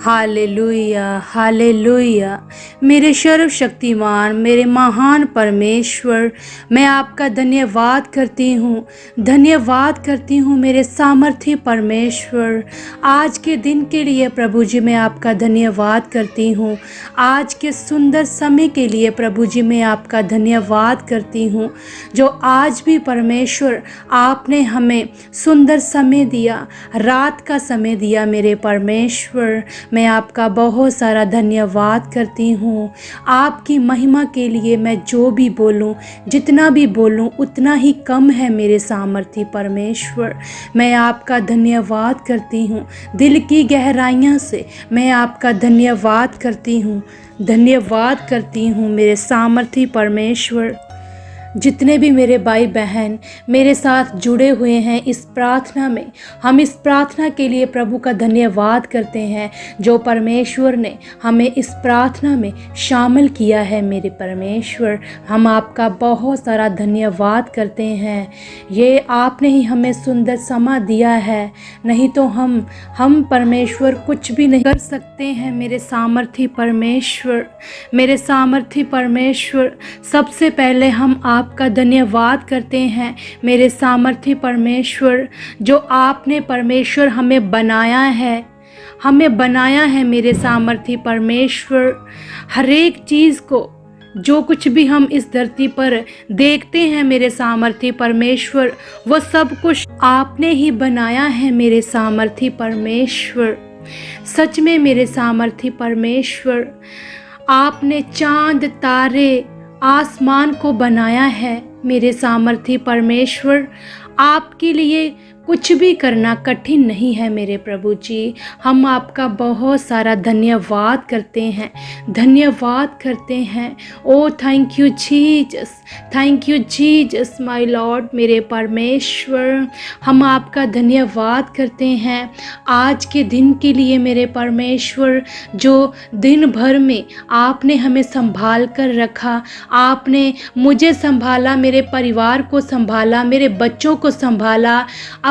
Hallelujah hallelujah. मेरे सर्वशक्तिमान, मेरे महान परमेश्वर, मैं आपका धन्यवाद करती हूँ, धन्यवाद करती हूँ मेरे सामर्थी परमेश्वर। आज के दिन के लिए प्रभु जी मैं आपका धन्यवाद करती हूँ। आज के सुंदर समय के लिए प्रभु जी मैं आपका धन्यवाद करती हूँ, जो आज भी परमेश्वर आपने हमें सुंदर समय दिया, रात का समय दिया। मेरे परमेश्वर, मैं आपका बहुत सारा धन्यवाद करती हूँ। आपकी महिमा के लिए मैं जो भी बोलूँ, जितना भी बोलूँ उतना ही कम है मेरे सामर्थी परमेश्वर। मैं आपका धन्यवाद करती हूँ, दिल की गहराइयों से मैं आपका धन्यवाद करती हूँ, धन्यवाद करती हूँ मेरे सामर्थी परमेश्वर। जितने भी मेरे भाई बहन मेरे साथ जुड़े हुए हैं इस प्रार्थना में, हम इस प्रार्थना के लिए प्रभु का धन्यवाद करते हैं, जो परमेश्वर ने हमें इस प्रार्थना में शामिल किया है। मेरे परमेश्वर, हम आपका बहुत सारा धन्यवाद करते हैं। ये आपने ही हमें सुंदर समा दिया है, नहीं तो हम परमेश्वर कुछ भी नहीं कर सकते हैं। मेरे सामर्थी परमेश्वर, मेरे सामर्थी परमेश्वर, सबसे पहले हम आपका धन्यवाद करते हैं मेरे सामर्थी परमेश्वर, जो आपने परमेश्वर हमें बनाया है मेरे सामर्थी परमेश्वर। हर एक चीज़ को, जो कुछ भी हम इस धरती पर देखते हैं मेरे सामर्थी परमेश्वर, वो सब कुछ आपने ही बनाया है मेरे सामर्थी परमेश्वर। सच में मेरे सामर्थी परमेश्वर, आपने चांद तारे आसमान को बनाया है मेरे सामर्थी परमेश्वर। आपके लिए कुछ भी करना कठिन नहीं है मेरे प्रभु जी। हम आपका बहुत सारा धन्यवाद करते हैं, धन्यवाद करते हैं। Oh thank you Jesus, thank you Jesus my lord. मेरे परमेश्वर, हम आपका धन्यवाद करते हैं आज के दिन के लिए मेरे परमेश्वर, जो दिन भर में आपने हमें संभाल कर रखा। आपने मुझे संभाला, मेरे परिवार को संभाला, मेरे बच्चों को संभाला,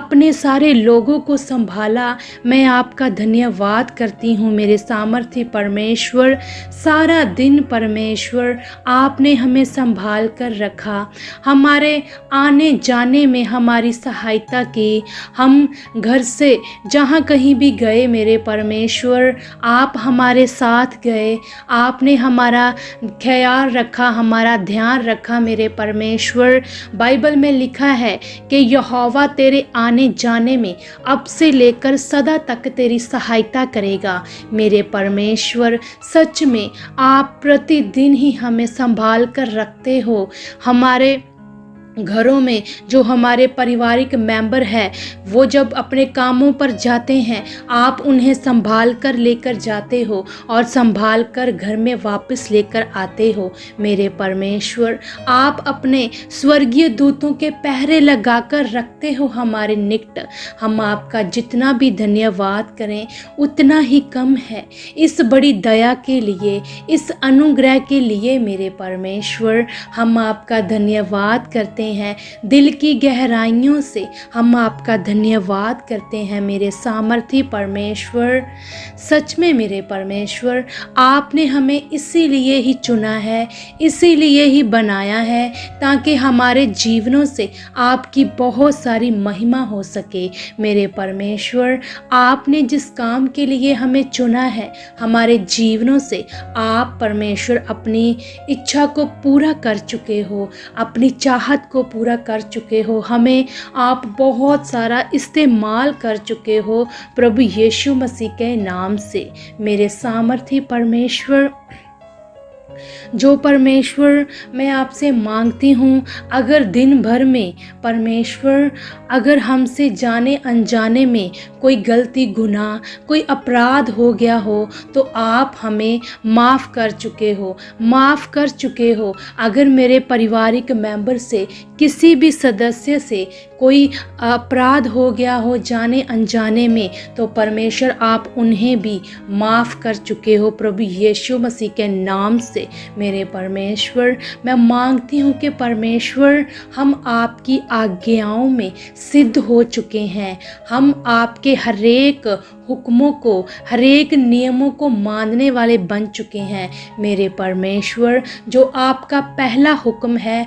अपने सारे लोगों को संभाला। मैं आपका धन्यवाद करती हूँ मेरे सामर्थी परमेश्वर। सारा दिन परमेश्वर आपने हमें संभाल कर रखा, हमारे आने जाने में हमारी सहायता की। हम घर से जहाँ कहीं भी गए मेरे परमेश्वर, आप हमारे साथ गए, आपने हमारा ख्याल रखा, हमारा ध्यान रखा मेरे परमेश्वर। बाइबल में लिखा है कि यहोवा तेरे आने जाने में अब से लेकर सदा तक तेरी सहायता करेगा। मेरे परमेश्वर, सच में आप प्रतिदिन ही हमें संभाल कर रखते हो। हमारे घरों में जो हमारे पारिवारिक मेंबर है, वो जब अपने कामों पर जाते हैं, आप उन्हें संभाल कर लेकर जाते हो और संभाल कर घर में वापस लेकर आते हो। मेरे परमेश्वर, आप अपने स्वर्गीय दूतों के पहरे लगाकर रखते हो हमारे निकट। हम आपका जितना भी धन्यवाद करें उतना ही कम है, इस बड़ी दया के लिए, इस अनुग्रह के लिए मेरे परमेश्वर। हम आपका धन्यवाद करते हैं, दिल की गहराइयों से हम आपका धन्यवाद करते हैं मेरे सामर्थी परमेश्वर। सच में मेरे परमेश्वर, आपने हमें इसीलिए ही चुना है, इसीलिए ही बनाया है, ताकि हमारे जीवनों से आपकी बहुत सारी महिमा हो सके। मेरे परमेश्वर, आपने जिस काम के लिए हमें चुना है, हमारे जीवनों से आप परमेश्वर अपनी इच्छा को पूरा कर चुके हो, अपनी चाहत को पूरा कर चुके हो। हमें आप बहुत सारा इस्तेमाल कर चुके हो प्रभु यीशु मसीह के नाम से। मेरे सामर्थी परमेश्वर, जो परमेश्वर मैं आपसे मांगती हूँ, अगर दिन भर में परमेश्वर, अगर हमसे जाने अनजाने में कोई गलती, गुनाह, कोई अपराध हो गया हो, तो आप हमें माफ़ कर चुके हो, माफ़ कर चुके हो। अगर मेरे पारिवारिक मेंबर से, किसी भी सदस्य से कोई अपराध हो गया हो जाने अनजाने में, तो परमेश्वर आप उन्हें भी माफ़ कर चुके हो प्रभु यीशु मसीह के नाम से। मेरे परमेश्वर, मैं मांगती हूँ कि परमेश्वर हम आपकी आज्ञाओं में सिद्ध हो चुके हैं। हम आपके हरेक हुक्मों को, हरेक नियमों को मानने वाले बन चुके हैं। मेरे परमेश्वर, जो आपका पहला हुक्म है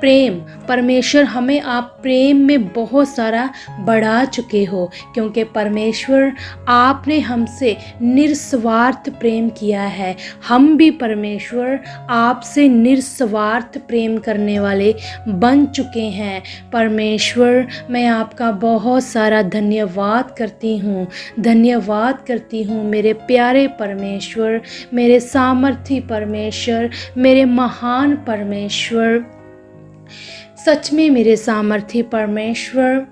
प्रेम, परमेश्वर हमें आप प्रेम में बहुत सारा बढ़ा चुके हो, क्योंकि परमेश्वर आपने हमसे निस्वार्थ प्रेम किया है। हम भी परमेश्वर आपसे निस्वार्थ प्रेम करने वाले बन चुके हैं। परमेश्वर, मैं आपका बहुत सारा धन्यवाद करती हूँ मेरे प्यारे परमेश्वर, मेरे सामर्थी परमेश्वर, मेरे महान परमेश्वर। सच में मेरे सामर्थी परमेश्वर,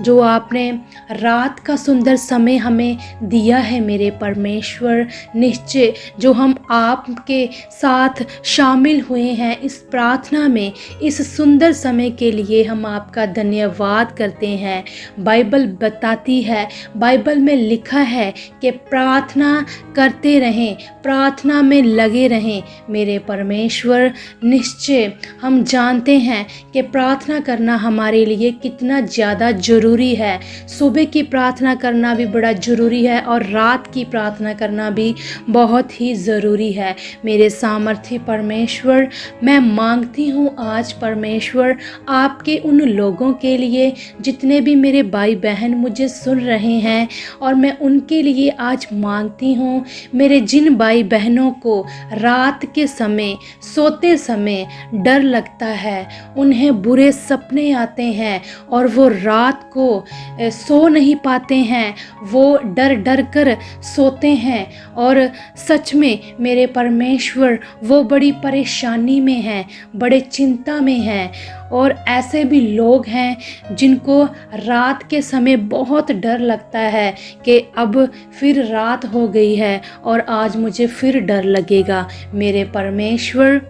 जो आपने रात का सुंदर समय हमें दिया है मेरे परमेश्वर, निश्चय जो हम आपके साथ शामिल हुए हैं इस प्रार्थना में, इस सुंदर समय के लिए हम आपका धन्यवाद करते हैं। बाइबल बताती है, बाइबल में लिखा है कि प्रार्थना करते रहें, प्रार्थना में लगे रहें। मेरे परमेश्वर, निश्चय हम जानते हैं कि प्रार्थना करना हमारे लिए कितना ज़्यादा ज़रूरी है। सुबह की प्रार्थना करना भी बड़ा ज़रूरी है और रात की प्रार्थना करना भी बहुत ही ज़रूरी है। मेरे सामर्थी परमेश्वर, मैं मांगती हूँ आज परमेश्वर आपके उन लोगों के लिए जितने भी मेरे भाई बहन मुझे सुन रहे हैं, और मैं उनके लिए आज मांगती हूँ, मेरे जिन भाई बहनों को रात के समय सोते समय डर लगता है, उन्हें बुरे सपने आते हैं और वो रात को सो नहीं पाते हैं, वो डर डर कर सोते हैं, और सच में मेरे परमेश्वर वो बड़ी परेशानी में हैं, बड़े चिंता में हैं। और ऐसे भी लोग हैं जिनको रात के समय बहुत डर लगता है कि अब फिर रात हो गई है और आज मुझे फिर डर लगेगा। मेरे परमेश्वर,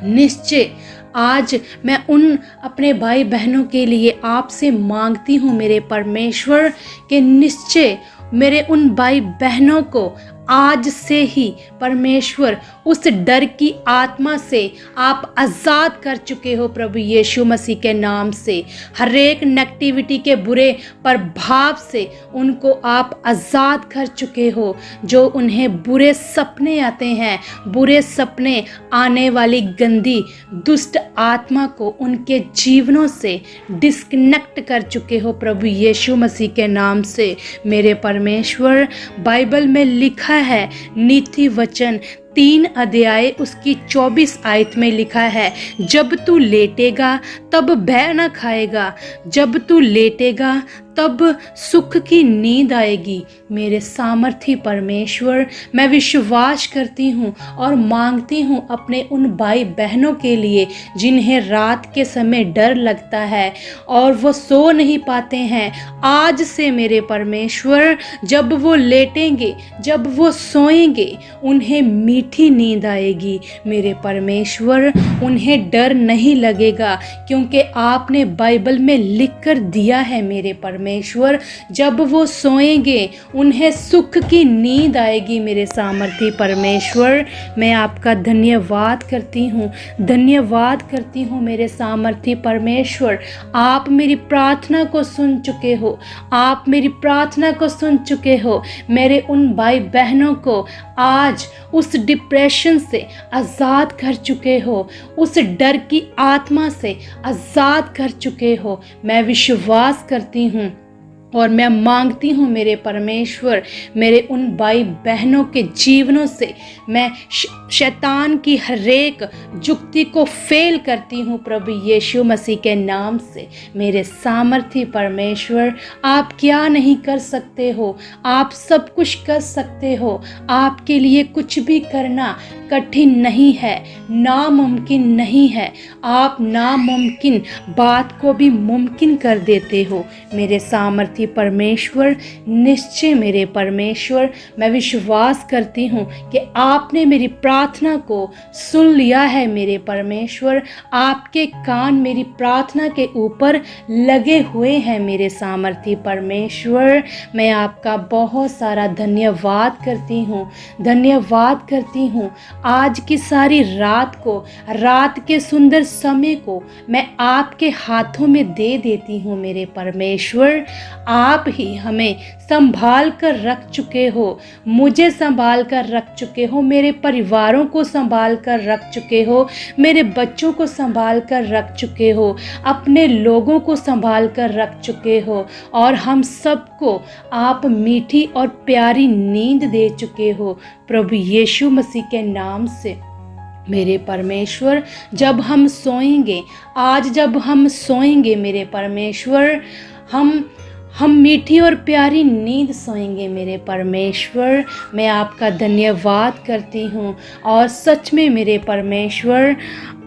निश्चय आज मैं उन अपने भाई बहनों के लिए आपसे मांगती हूँ मेरे परमेश्वर कि निश्चय मेरे उन भाई बहनों को आज से ही परमेश्वर उस डर की आत्मा से आप आज़ाद कर चुके हो प्रभु यीशु मसीह के नाम से। हर एक नेगेटिविटी के बुरे प्रभाव से उनको आप आज़ाद कर चुके हो। जो उन्हें बुरे सपने आते हैं, बुरे सपने आने वाली गंदी दुष्ट आत्मा को उनके जीवनों से डिस्कनेक्ट कर चुके हो प्रभु यीशु मसीह के नाम से। मेरे परमेश्वर, बाइबल में लिखा है, नीति वचन 3 अध्याय उसकी 24 आयत में लिखा है, जब तू लेटेगा तब भय न खाएगा, जब तू लेटेगा तब सुख की नींद आएगी। मेरे सामर्थी परमेश्वर, मैं विश्वास करती हूँ और मांगती हूँ अपने उन भाई बहनों के लिए जिन्हें रात के समय डर लगता है और वो सो नहीं पाते हैं। आज से मेरे परमेश्वर, जब वो लेटेंगे, जब वो सोएंगे, उन्हें मीठी नींद आएगी। मेरे परमेश्वर, उन्हें डर नहीं लगेगा, क्योंकि आपने बाइबल में लिख कर दिया है मेरे परमेश्वर, जब वो सोएंगे उन्हें सुख की नींद आएगी। मेरे सामर्थी परमेश्वर, मैं आपका धन्यवाद करती हूँ मेरे सामर्थी परमेश्वर। आप मेरी प्रार्थना को सुन चुके हो, आप मेरी प्रार्थना को सुन चुके हो। मेरे उन भाई बहनों को आज उस डिप्रेशन से आज़ाद कर चुके हो, उस डर की आत्मा से आज़ाद कर चुके हो। मैं विश्वास करती हूँ और मैं मांगती हूँ मेरे परमेश्वर, मेरे उन भाई बहनों के जीवनों से मैं शैतान की हरेक जुक्ति को फेल करती हूँ प्रभु यीशु मसीह के नाम से। मेरे सामर्थी परमेश्वर, आप क्या नहीं कर सकते हो, आप सब कुछ कर सकते हो। आपके लिए कुछ भी करना कठिन नहीं है, नामुमकिन नहीं है। आप नामुमकिन बात को भी मुमकिन कर देते हो मेरे सामर्थी परमेश्वर। निश्चय मेरे परमेश्वर, मैं विश्वास करती हूँ कि आपने मेरी प्रार्थना को सुन लिया है मेरे परमेश्वर। आपके कान मेरी प्रार्थना के ऊपर लगे हुए हैं मेरे सामर्थी परमेश्वर। मैं आपका बहुत सारा धन्यवाद करती हूँ, धन्यवाद करती हूँ। आज की सारी रात को, रात के सुंदर समय को मैं आपके हाथों में दे देती हूँ मेरे परमेश्वर। आप ही हमें संभाल कर रख चुके हो, मुझे संभाल कर रख चुके हो, मेरे परिवारों को संभाल कर रख चुके हो, मेरे बच्चों को संभाल कर रख चुके हो, अपने लोगों को संभाल कर रख चुके हो, और हम सबको आप मीठी और प्यारी नींद दे चुके हो प्रभु यीशु मसीह के नाम से। मेरे परमेश्वर, जब हम सोएंगे, आज जब हम सोएंगे मेरे परमेश्वर, हम मीठी और प्यारी नींद सोएंगे मेरे परमेश्वर। मैं आपका धन्यवाद करती हूँ। और सच में मेरे परमेश्वर,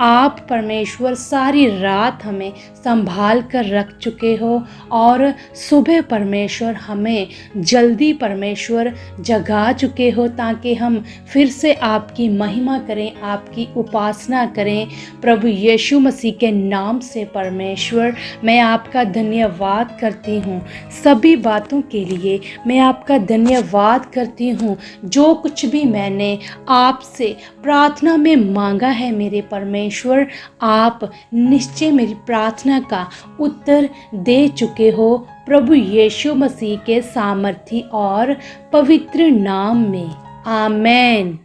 आप परमेश्वर सारी रात हमें संभाल कर रख चुके हो, और सुबह परमेश्वर हमें जल्दी परमेश्वर जगा चुके हो, ताकि हम फिर से आपकी महिमा करें, आपकी उपासना करें प्रभु यीशु मसीह के नाम से। परमेश्वर, मैं आपका धन्यवाद करती हूँ सभी बातों के लिए। मैं आपका धन्यवाद करती हूँ जो कुछ भी मैंने आपसे प्रार्थना में मांगा है मेरे परमेश्वर, आप निश्चय मेरी प्रार्थना का उत्तर दे चुके हो प्रभु यीशु मसीह के सामर्थी और पवित्र नाम में। आमेन।